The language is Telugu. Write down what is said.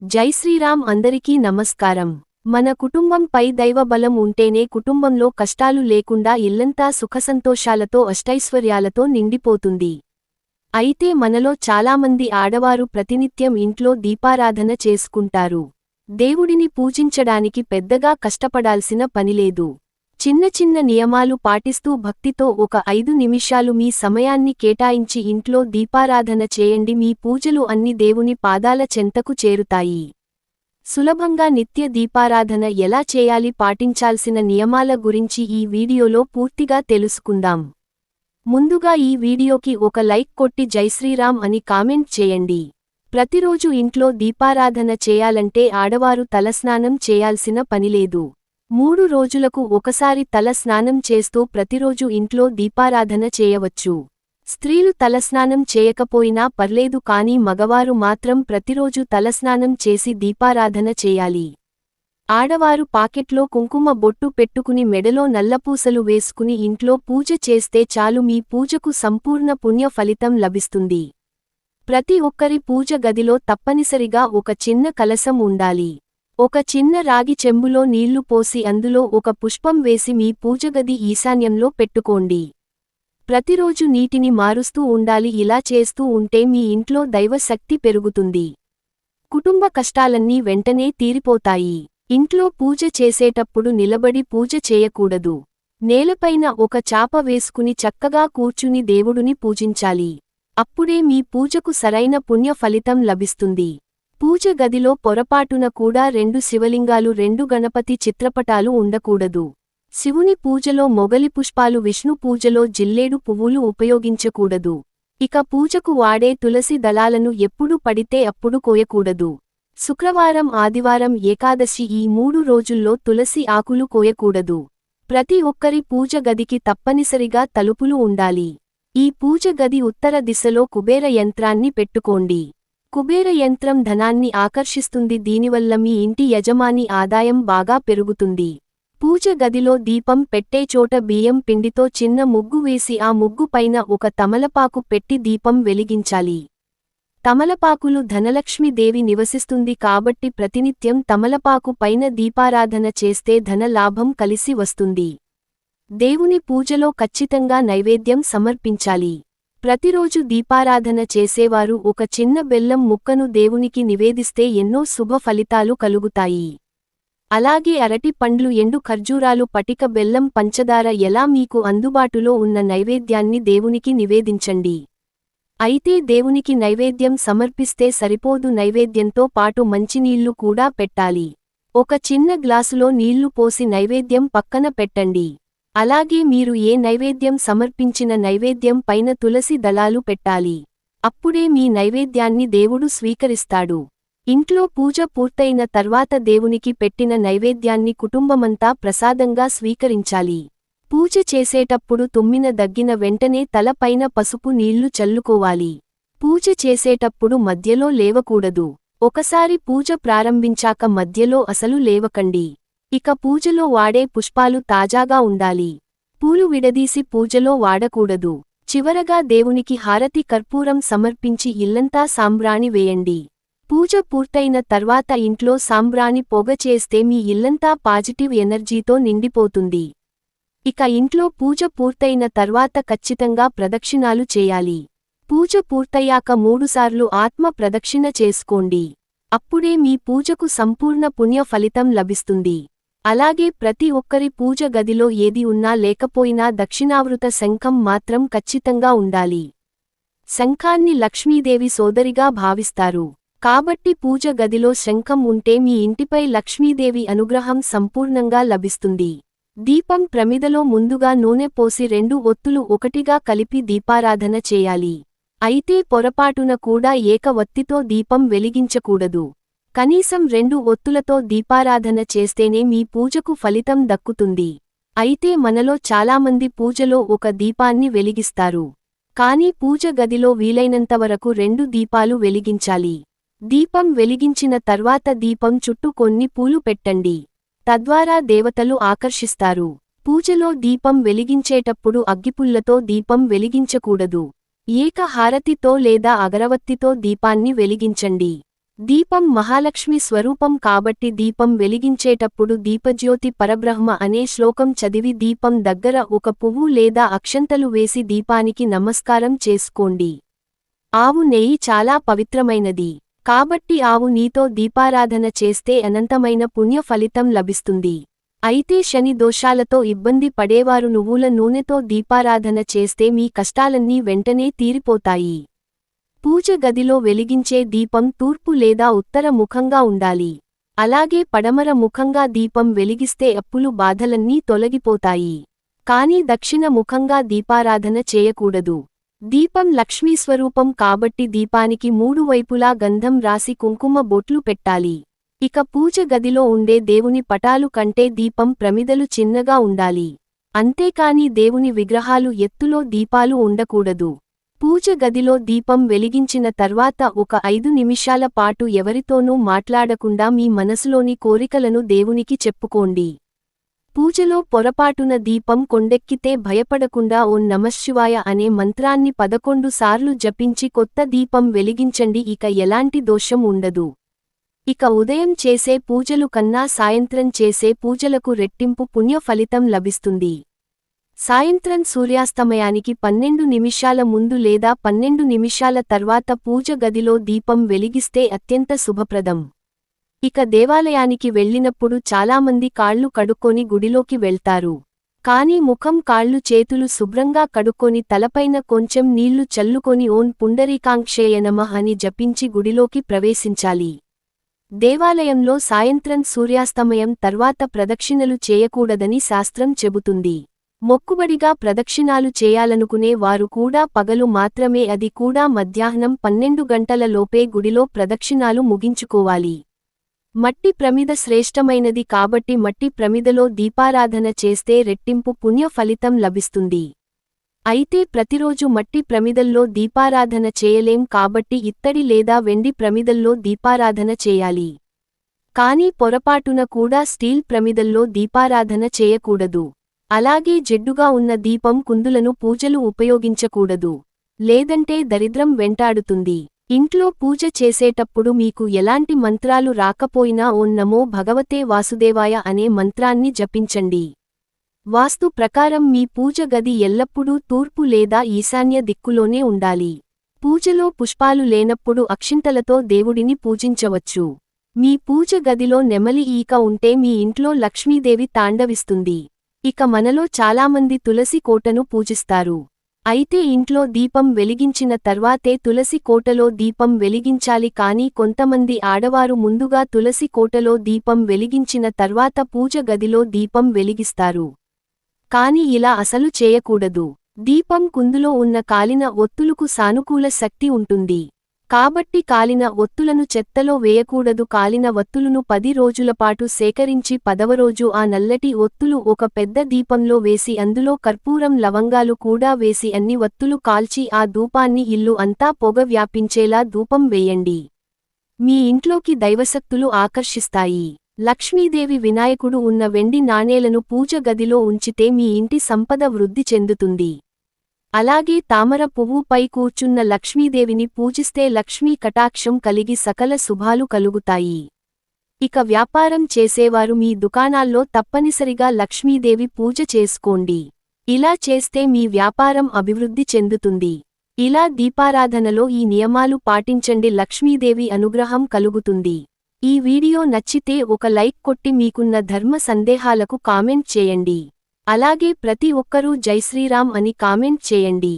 జై శ్రీరామ్. అందరికీ నమస్కారం. మన కుటుంబంపై దైవబలం ఉంటేనే కుటుంబంలో కష్టాలు లేకుండా ఇల్లంతా సుఖసంతోషాలతో అష్టైశ్వర్యాలతో నిండిపోతుంది. అయితే మనలో చాలామంది ఆడవారు ప్రతినిత్యం ఇంట్లో దీపారాధన చేసుకుంటారు. దేవుడిని పూజించడానికి పెద్దగా కష్టపడాల్సిన పనిలేదు. చిన్న చిన్న నియమాలు పాటిస్తూ భక్తితో ఒక 5 నిమిషాలు మీ సమయాన్ని కేటాయించి ఇంట్లో దీపారాధన చేయండి. మీ పూజలు అన్ని దేవుని పాదాల చెంతకు చేరుతాయి. సులభంగా నిత్య దీపారాధన ఎలా చేయాలి, పాటించాల్సిన నియమాల గురించి ఈ వీడియోలో పూర్తిగా తెలుసుకుందాం. ముందుగా ఈ వీడియోకి ఒక లైక్ కొట్టి జై శ్రీరామ్ అని కామెంట్ చేయండి. ప్రతిరోజు ఇంట్లో దీపారాధన చేయాలంటే ఆడవారు తలస్నానం చేయాల్సిన పనిలేదు. 3 రోజులకు ఒకసారి తల స్నానం చేస్తూ ప్రతిరోజు ఇంట్లో దీపారాధన చేయవచ్చు. స్త్రీలు తలస్నానం చేయకపోయినా పర్లేదు, కానీ మగవారు మాత్రం ప్రతిరోజు తలస్నానం చేసి దీపారాధన చేయాలి. ఆడవారు పాకెట్లో కుంకుమ బొట్టు పెట్టుకుని మెడలో నల్లపూసలు వేసుకుని ఇంట్లో పూజ చేస్తే చాలు, మీ పూజకు సంపూర్ణ పుణ్య ఫలితం లభిస్తుంది. ప్రతి ఒక్కరి పూజ గదిలో తప్పనిసరిగా ఒక చిన్న కలశం ఉండాలి. ఒక చిన్న రాగి చెంబులో నీళ్లు పోసి అందులో ఒక పుష్పం వేసి మీ పూజగది ఈశాన్యంలో పెట్టుకోండి. ప్రతిరోజు నీటిని మారుస్తూ ఉండాలి. ఇలా చేస్తూ ఉంటే మీ ఇంట్లో దైవశక్తి పెరుగుతుంది. కుటుంబ కష్టాలన్నీ వెంటనే తీరిపోతాయి. ఇంట్లో పూజ చేసేటప్పుడు నిలబడి పూజ చేయకూడదు. నేలపైన ఒక చాప వేసుకుని చక్కగా కూర్చుని దేవుడుని పూజించాలి. అప్పుడే మీ పూజకు సరైన పుణ్య ఫలితం లభిస్తుంది. పూజ గదిలో పొరపాటున కూడా 2 శివలింగాలు, 2 గణపతి చిత్రపటాలు ఉండకూడదు. శివుని పూజలో మొగలి పుష్పాలు, విష్ణు పూజలో జిల్లేడు పువ్వులు ఉపయోగించకూడదు. ఇక పూజకు వాడే తులసి దళాలను ఎప్పుడు పడితే అప్పుడు కోయకూడదు. శుక్రవారం, ఆదివారం, ఏకాదశి ఈ 3 రోజుల్లో తులసి ఆకులు కోయకూడదు. ప్రతి ఒక్కరి పూజ గదికి తప్పనిసరిగా తలుపులు ఉండాలి. ఈ పూజ గది ఉత్తర దిశలో కుబేర యంత్రాన్ని పెట్టుకోండి. కుబేర యంత్రం ధనాన్ని ఆకర్షిస్తుంది. దీనివల్ల మీ ఇంటి యజమాని ఆదాయం బాగా పెరుగుతుంది. పూజ గదిలో దీపం పెట్టే చోట బియ్యం పిండితో చిన్న ముగ్గు వేసి ఆ ముగ్గు పైన ఒక తమలపాకు పెట్టి దీపం వెలిగించాలి. తమలపాకులు ధనలక్ష్మీదేవి నివసిస్తుంది కాబట్టి ప్రతినిత్యం తమలపాకు పైన దీపారాధన చేస్తే ధన లాభం కలిసి వస్తుంది. దేవుని పూజలో ఖచ్చితంగా నైవేద్యం సమర్పించాలి. ప్రతిరోజు దీపారాధన చేసేవారు ఒక చిన్న బెల్లం ముక్కను దేవునికి నివేదిస్తే ఎన్నో శుభ ఫలితాలు కలుగుతాయి. అలాగే అరటి పండ్లు, ఎండు ఖర్జూరాలు, పటిక బెల్లం, పంచదార ఎలా మీకు అందుబాటులో ఉన్న నైవేద్యాన్ని దేవునికి నివేదించండి. అయితే దేవునికి నైవేద్యం సమర్పిస్తే సరిపోదు, నైవేద్యంతో పాటు మంచినీళ్లు కూడా పెట్టాలి. ఒక చిన్న గ్లాసులో నీళ్లు పోసి నైవేద్యం పక్కన పెట్టండి. అలాగే మీరు ఏ నైవేద్యం సమర్పించిన నైవేద్యం పైన తులసి దళాలు పెట్టాలి. అప్పుడే మీ నైవేద్యాన్ని దేవుడు స్వీకరిస్తాడు. ఇంట్లో పూజ పూర్తయిన తర్వాత దేవునికి పెట్టిన నైవేద్యాన్ని కుటుంబమంతా ప్రసాదంగా స్వీకరించాలి. పూజ చేసేటప్పుడు తుమ్మిన దగ్గిన వెంటనే తల పైన పసుపు నీళ్లు చల్లుకోవాలి. పూజ చేసేటప్పుడు మధ్యలో లేవకూడదు. ఒకసారి పూజ ప్రారంభించాక మధ్యలో అసలు లేవకండి. ఇక పూజలో వాడే పుష్పాలు తాజాగా ఉండాలి. పూలు విడదీసి పూజలో వాడకూడదు. చివరగా దేవునికి హారతి కర్పూరం సమర్పించి ఇల్లంతా సాంబ్రాణి వేయండి. పూజ పూర్తయిన తర్వాత ఇంట్లో సాంబ్రాణి పొగ చేస్తే మీ ఇల్లంతా పాజిటివ్ ఎనర్జీతో నిండిపోతుంది. ఇక ఇంట్లో పూజ పూర్తయిన తర్వాత ఖచ్చితంగా ప్రదక్షిణాలు చేయాలి. పూజ పూర్తయ్యాక 3 సార్లు ఆత్మ ప్రదక్షిణ చేసుకోండి. అప్పుడే మీ పూజకు సంపూర్ణ పుణ్య ఫలితం లభిస్తుంది. అలాగే ప్రతి ఒక్కరి పూజ గదిలో ఏది ఉన్నా లేకపోయినా దక్షిణావృత శంఖం మాత్రం ఖచ్చితంగా ఉండాలి. శంఖాన్ని లక్ష్మీదేవి సోదరిగా భావిస్తారు. కాబట్టి పూజ గదిలో శంఖం ఉంటే మీ ఇంటిపై లక్ష్మీదేవి అనుగ్రహం సంపూర్ణంగా లభిస్తుంది. దీపం ప్రమిదలో ముందుగా నూనె పోసి 2 ఒత్తులు ఒకటిగా కలిపి దీపారాధన చేయాలి. అయితే పొరపాటున కూడా ఏక ఒత్తితో దీపం వెలిగించకూడదు. కనీసం 2 ఒత్తులతో దీపారాధన చేస్తేనే మీ పూజకు ఫలితం దక్కుతుంది. అయితే మనలో చాలామంది పూజలో ఒక దీపాన్ని వెలిగిస్తారు. కానీ పూజ గదిలో వీలైనంతవరకు 2 దీపాలు వెలిగించాలి. దీపం వెలిగించిన తర్వాత దీపం చుట్టూ కొన్ని పూలు పెట్టండి. తద్వారా దేవతలు ఆకర్షిస్తారు. పూజలో దీపం వెలిగించేటప్పుడు అగ్గిపుల్లతో దీపం వెలిగించకూడదు. ఏక హారతితో లేదా అగరవత్తితో దీపాన్ని వెలిగించండి. దీపం మహాలక్ష్మి స్వరూపం కాబట్టి దీపం వెలిగించేటప్పుడు దీపజ్యోతి పరబ్రహ్మ అనే శ్లోకం చదివి దీపం దగ్గర ఒక పువ్వు లేదా అక్షంతలు వేసి దీపానికి నమస్కారం చేసుకోండి. ఆవు నెయ్యి చాలా పవిత్రమైనది కాబట్టి ఆవు నీతో దీపారాధన చేస్తే అనంతమైన పుణ్య ఫలితం లభిస్తుంది. అయితే శని దోషాలతో ఇబ్బంది పడేవారు నువ్వుల నూనెతో దీపారాధన చేస్తే మీ కష్టాలన్నీ వెంటనే తీరిపోతాయి. పూజ గదిలో వెలిగించే దీపం తూర్పు లేదా ఉత్తర ముఖంగా ఉండాలి. అలాగే పడమర ముఖంగా దీపం వెలిగిస్తే అప్పులు బాధలన్నీ తొలగిపోతాయి. కానీ దక్షిణ ముఖంగా దీపారాధన చేయకూడదు. దీపం లక్ష్మీ స్వరూపం కాబట్టి దీపానికి మూడు వైపులా గంధం రాసి కుంకుమ బొట్లు పెట్టాలి. ఇక పూజ గదిలో ఉండే దేవుని పటాలు కంటే దీపం ప్రమిదలు చిన్నగా ఉండాలి. అంతేకాని దేవుని విగ్రహాలు ఎత్తులో దీపాలు ఉండకూడదు. పూజ గదిలో దీపం వెలిగించిన తర్వాత ఒక 5 నిమిషాల పాటు ఎవరితోనూ మాట్లాడకుండా మీ మనసులోని కోరికలను దేవునికి చెప్పుకోండి. పూజలో పొరపాటున దీపం కొండెక్కితే భయపడకుండా ఓం నమఃశివాయ అనే మంత్రాన్ని 11 సార్లు జపించి కొత్త దీపం వెలిగించండి. ఇక ఎలాంటి దోషం ఉండదు. ఇక ఉదయం చేసే పూజలు కన్నా సాయంత్రం చేసే పూజలకు రెట్టింపు పుణ్య ఫలితం లభిస్తుంది. సాయంత్రం సూర్యాస్తమయానికి 12 నిమిషాల ముందు లేదా 12 నిమిషాల తర్వాత పూజ గదిలో దీపం వెలిగిస్తే అత్యంత శుభప్రదం. ఇక దేవాలయానికి వెళ్ళినప్పుడు చాలామంది కాళ్ళు కడుక్కొని గుడిలోకి వెళ్తారు. కానీ ముఖం కాళ్ళు చేతులు శుభ్రంగా కడుక్కొని తలపైన కొంచెం నీళ్లు చల్లుకొని ఓం పుండరీకాక్షేయ నమః అని జపించి గుడిలోకి ప్రవేశించాలి. దేవాలయంలో సాయంత్రం సూర్యాస్తమయం తర్వాత ప్రదక్షిణలు చేయకూడదని శాస్త్రం చెబుతుంది. మొక్కుబడిగా ప్రదక్షిణాలు చేయాలనుకునే వారు కూడా పగలు మాత్రమే, అది కూడా మధ్యాహ్నం 12 గంటల లోపే గుడిలో ప్రదక్షిణాలు ముగించుకోవాలి. మట్టి ప్రమిద శ్రేష్టమైనది కాబట్టి మట్టి ప్రమిదలో దీపారాధన చేస్తే రెట్టింపు పుణ్య ఫలితం లభిస్తుంది. అయితే ప్రతిరోజు మట్టి ప్రమిదల్లో దీపారాధన చేయలేం కాబట్టి ఇత్తడి లేదా వెండి ప్రమిదల్లో దీపారాధన చేయాలి. కానీ పొరపాటున కూడా స్టీల్ ప్రమిదల్లో దీపారాధన చేయకూడదు. అలాగే జిడ్డుగా ఉన్న దీపం కుందులను పూజలు ఉపయోగించకూడదు. లేదంటే దరిద్రం వెంటాడుతుంది. ఇంట్లో పూజ చేసేటప్పుడు మీకు ఎలాంటి మంత్రాలు రాకపోయినా ఓం నమో భగవతే వాసుదేవాయ అనే మంత్రాన్ని జపించండి. వాస్తు ప్రకారం మీ పూజ గది ఎల్లప్పుడూ తూర్పు లేదా ఈశాన్య దిక్కులోనే ఉండాలి. పూజలో పుష్పాలు లేనప్పుడు అక్షింతలతో దేవుడిని పూజించవచ్చు. మీ పూజ గదిలో నెమలి ఈక ఉంటే మీ ఇంట్లో లక్ష్మీదేవి తాండవిస్తుంది. ఇక మనలో చాలామంది తులసి కోటను పూజిస్తారు. అయితే ఇంట్లో దీపం వెలిగించిన తర్వాతే తులసి కోటలో దీపం వెలిగించాలి. కానీ కొంతమంది ఆడవారు ముందుగా తులసి కోటలో దీపం వెలిగించిన తర్వాత పూజ గదిలో దీపం వెలిగిస్తారు. కాని ఇలా అసలు చేయకూడదు. దీపం కుందులో ఉన్న కాలిన ఒత్తులకు సానుకూల శక్తి ఉంటుంది. కాబట్టి కాలిన ఒత్తులను చెత్తలో వేయకూడదు. కాలిన వత్తులను 10 రోజులపాటు సేకరించి 10వ రోజు ఆ నల్లటి ఒత్తులు ఒక పెద్ద దీపంలో వేసి అందులో కర్పూరం లవంగాలు కూడా వేసి అన్ని వత్తులు కాల్చి ఆ ధూపాన్ని ఇల్లు అంతా పొగ వ్యాపించేలా ధూపం వేయండి. మీ ఇంట్లోకి దైవశక్తులు ఆకర్షిస్తాయి. లక్ష్మీదేవి వినాయకుడు ఉన్న వెండి నాణేలను పూజ గదిలో ఉంచితే మీ ఇంటి సంపద వృద్ధి చెందుతుంది. అలాగే తామర పువ్వుపై కూర్చున్న లక్ష్మీదేవిని పూజిస్తే లక్ష్మీ కటాక్షం కలిగి సకల శుభాలు కలుగుతాయి. ఇక వ్యాపారం చేసేవారు మీ దుకాణాల్లో తప్పనిసరిగా లక్ష్మీదేవి పూజ చేసుకోండి. ఇలా చేస్తే మీ వ్యాపారం అభివృద్ధి చెందుతుంది. ఇలా దీపారాధనలో ఈ నియమాలు పాటించండి. లక్ష్మీదేవి అనుగ్రహం కలుగుతుంది. ఈ వీడియో నచ్చితే ఒక లైక్ కొట్టి మీకున్న ధర్మ సందేహాలకు కామెంట్ చేయండి. అలాగే ప్రతి ఒక్కరూ జై శ్రీరామ్ అని కామెంట్ చేయండి.